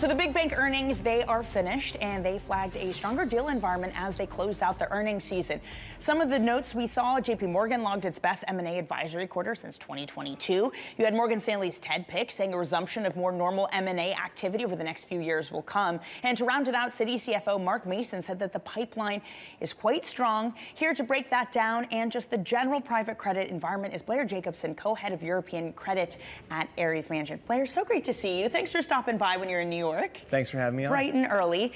So the big bank earnings, they are finished, and they flagged a stronger deal environment as they closed out the earnings season. Some of the notes we saw, JP Morgan logged its best M&A advisory quarter since 2022. You had Morgan Stanley's Ted Pick saying a resumption of more normal M&A activity over the next few years will come. And to round it out, Citi CFO Mark Mason said that the pipeline is quite strong. Here to break that down and just the general private credit environment is Blair Jacobson, co-head of European Credit at Ares Management. Blair, so great to see you. Thanks for stopping by when you're in New York. Thanks for having me on. Bright and early.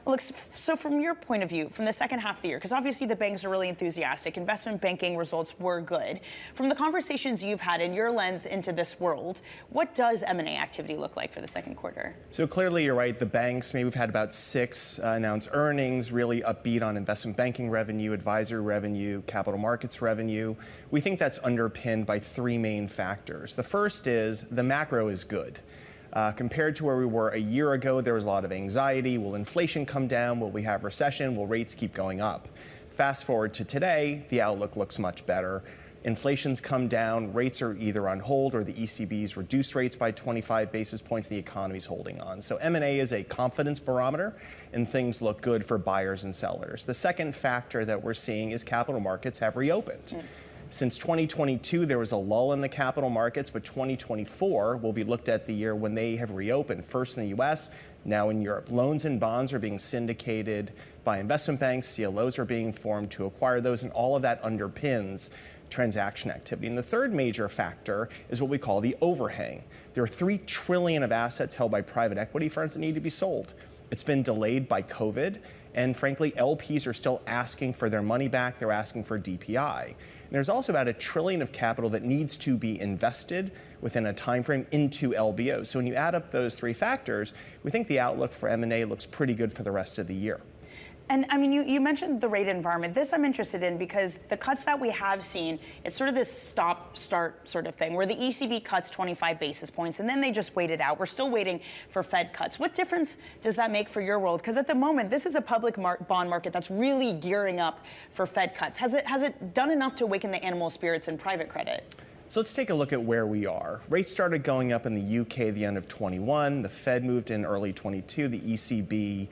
Look, so from your point of view, from the second half of the year, because obviously the banks are really enthusiastic, investment banking results were good. From the conversations you've had in your lens into this world, what does M&A activity look like for the second quarter? So clearly you're right, the banks, maybe we've had about 6 announced earnings, really upbeat on investment banking revenue, advisory revenue, capital markets revenue. We think that's underpinned by 3 main factors. The first is the macro is good. Compared to where we were a year ago, there was a lot of anxiety. Will inflation come down? Will we have recession? Will rates keep going up? Fast forward to today, the outlook looks much better. Inflation's come down, rates are either on hold or the ECB's reduced rates by 25 basis points, the economy's holding on. So M&A is a confidence barometer and things look good for buyers and sellers. The second factor that we're seeing is capital markets have reopened. Since 2022, there was a lull in the capital markets, but 2024 will be looked at the year when they have reopened, first in the US, now in Europe. Loans and bonds are being syndicated by investment banks, CLOs are being formed to acquire those, and all of that underpins transaction activity. And the third major factor is what we call the overhang. There are $3 trillion of assets held by private equity firms that need to be sold. It's been delayed by COVID, and frankly, LPs are still asking for their money back. They're asking for DPI. And there's also about $1 trillion of capital that needs to be invested within a time frame into LBOs. So when you add up those 3 factors, we think the outlook for M&A looks pretty good for the rest of the year. And I mean, you mentioned the rate environment. This I'm interested in because the cuts that we have seen, it's sort of this stop-start sort of thing where the ECB cuts 25 basis points and then they just wait it out. We're still waiting for Fed cuts. What difference does that make for your world? Because at the moment, this is a public bond market that's really gearing up for Fed cuts. Has it done enough to awaken the animal spirits in private credit? So let's take a look at where we are. Rates started going up in the UK at the end of 21. The Fed moved in early 22. The ECB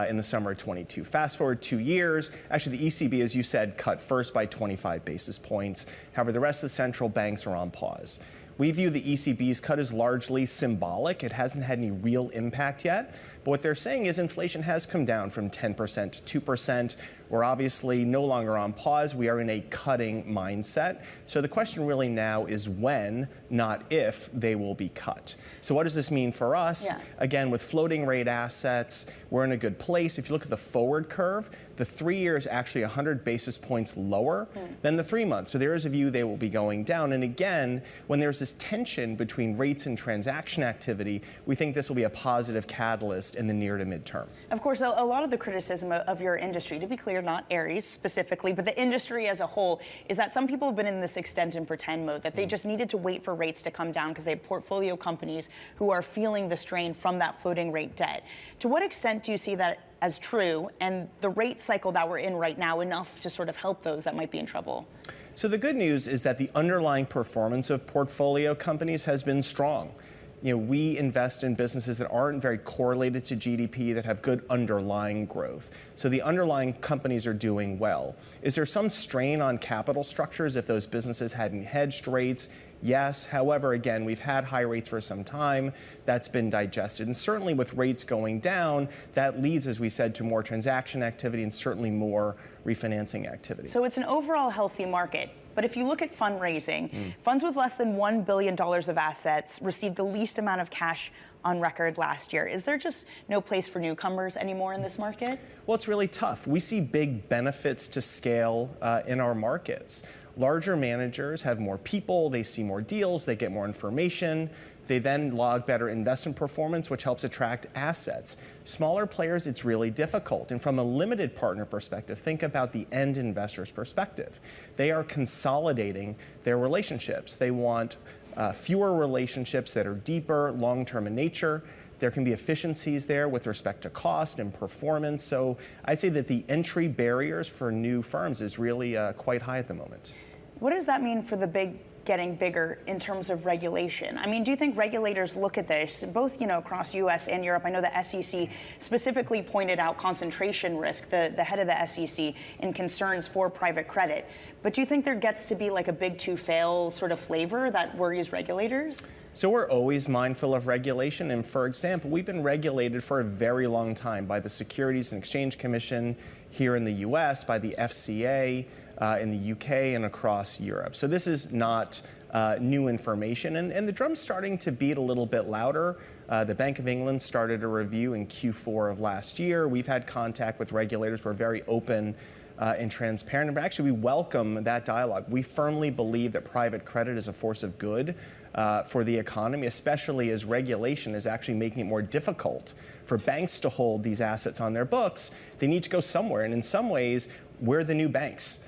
in the summer of 22. Fast forward 2 years, actually the ECB, as you said, cut first by 25 basis points. However, the rest of the central banks are on pause. We view the ECB's cut as largely symbolic. It hasn't had any real impact yet. But what they're saying is inflation has come down from 10% to 2%. We're obviously no longer on pause. We are in a cutting mindset. So the question really now is when, not if, they will be cut. So what does this mean for us? Again, with floating rate assets, we're in a good place. If you look at the forward curve, the 3-year is actually 100 basis points lower than the 3 months. So there is a view they will be going down. And again, when there's this tension between rates and transaction activity, we think this will be a positive catalyst in the near to midterm. Of course, a lot of the criticism of your industry, to be clear, not Ares specifically, but the industry as a whole, is that some people have been in this extend and pretend mode, that they just needed to wait for rates to come down because they have portfolio companies who are feeling the strain from that floating rate debt. To what extent do you see that as true, and the rate cycle that we're in right now enough to sort of help those that might be in trouble? So the good news is that the underlying performance of portfolio companies has been strong. You know, we invest in businesses that aren't very correlated to GDP, that have good underlying growth. So the underlying companies are doing well. Is there some strain on capital structures if those businesses hadn't hedged rates? Yes. However, again, we've had high rates for some time. That's been digested. And certainly with rates going down, that leads, as we said, to more transaction activity and certainly more refinancing activity. So it's an overall healthy market. But if you look at fundraising, funds with less than $1 billion of assets received the least amount of cash on record last year. Is there just no place for newcomers anymore in this market? Well, it's really tough. We see big benefits to scale in our markets. Larger managers have more people, they see more deals, they get more information. They then log better investment performance, which helps attract assets. Smaller players, it's really difficult. And from a limited partner perspective, think about the end investor's perspective. They are consolidating their relationships. They want fewer relationships that are deeper, long-term in nature. There can be efficiencies there with respect to cost and performance. So I'd say that the entry barriers for new firms is really quite high at the moment. What does that mean for the big getting bigger in terms of regulation. I mean, do you think regulators look at this, both across U.S. and Europe? I know the SEC specifically pointed out concentration risk, the head of the SEC, in concerns for private credit. But do you think there gets to be like a big to fail sort of flavor that worries regulators? So we're always mindful of regulation. And for example, we've been regulated for a very long time by the Securities and Exchange Commission here in the US, by the FCA in the UK, and across Europe. So this is not new information. And the drum's starting to beat a little bit louder. The Bank of England started a review in Q4 of last year. We've had contact with regulators. We're very open and transparent. But actually, we welcome that dialogue. We firmly believe that private credit is a force of good for the economy, especially as regulation is actually making it more difficult for banks to hold these assets on their books. They need to go somewhere. And in some ways, we're the new banks.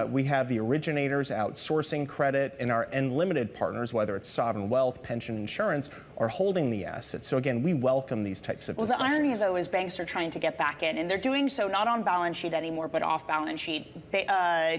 We have the originators outsourcing credit, and our limited partners, whether it's sovereign wealth, pension, insurance, are holding the assets. So again, we welcome these types of discussions. Well, the irony, though, is banks are trying to get back in, and they're doing so not on balance sheet anymore, but off balance sheet.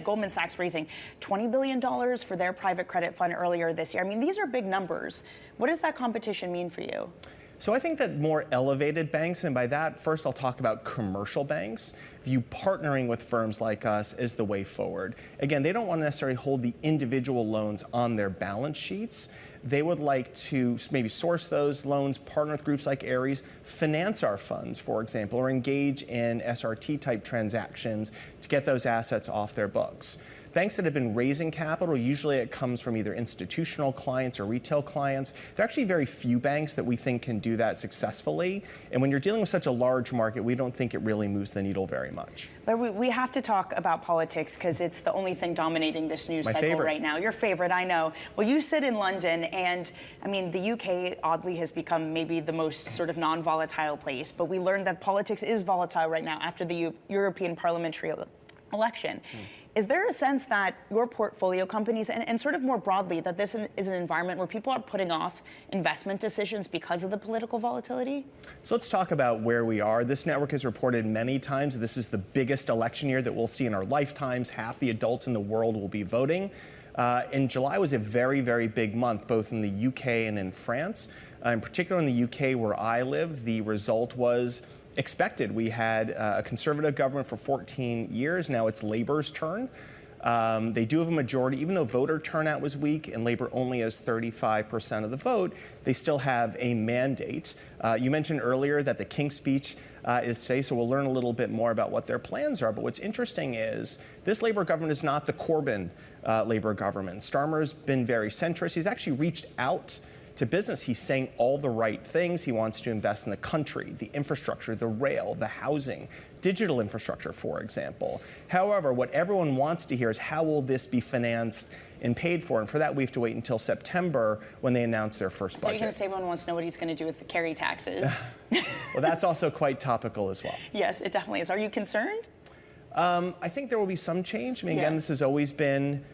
Goldman Sachs raising $20 billion for their private credit fund earlier this year. I mean, these are big numbers. What does that competition mean for you? So I think that more elevated banks, and by that, first I'll talk about commercial banks, view partnering with firms like us as the way forward. Again, they don't want to necessarily hold the individual loans on their balance sheets. They would like to maybe source those loans, partner with groups like Ares, finance our funds, for example, or engage in SRT-type transactions to get those assets off their books. Banks that have been raising capital, usually it comes from either institutional clients or retail clients. There are actually very few banks that we think can do that successfully. And when you're dealing with such a large market, we don't think it really moves the needle very much. But we have to talk about politics because it's the only thing dominating this news cycle right now. Your favorite, I know. Well, you sit in London, and I mean, the UK oddly has become maybe the most sort of non-volatile place. But we learned that politics is volatile right now after the European parliamentary election. Is there a sense that your portfolio companies, and sort of more broadly, that this is an environment where people are putting off investment decisions because of the political volatility? So let's talk about where we are. This network has reported many times that this is the biggest election year that we'll see in our lifetimes. Half the adults in the world will be voting. And July was a very, very big month, both in the UK and in France. In particular in the UK, where I live, the result was expected. We had a conservative government for 14 years. Now it's Labour's turn. They do have a majority. Even though voter turnout was weak and Labour only has 35% of the vote, they still have a mandate. You mentioned earlier that the King's Speech is today, so we'll learn a little bit more about what their plans are. But what's interesting is this Labour government is not the Corbyn Labour government. Starmer's been very centrist. He's actually reached out to business. He's saying all the right things. He wants to invest in the country, the infrastructure, the rail, the housing, digital infrastructure, for example. However, what everyone wants to hear is how will this be financed and paid for? And for that, we have to wait until September when they announce their first budget. You're going to say everyone wants to know what he's going to do with the carry taxes. Well, that's also quite topical as well. Yes, it definitely is. Are you concerned? I think there will be some change. I mean, again, this has always been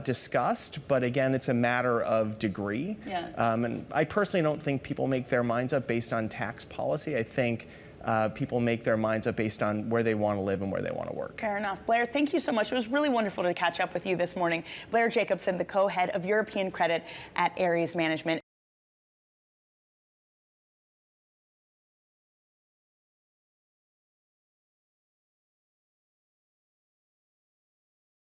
discussed, but again, it's a matter of degree. And I personally don't think people make their minds up based on tax policy. I think people make their minds up based on where they want to live and where they want to work. Fair enough. Blair, thank you so much. It was really wonderful to catch up with you this morning. Blair Jacobson, the co-head of European Credit at Ares Management.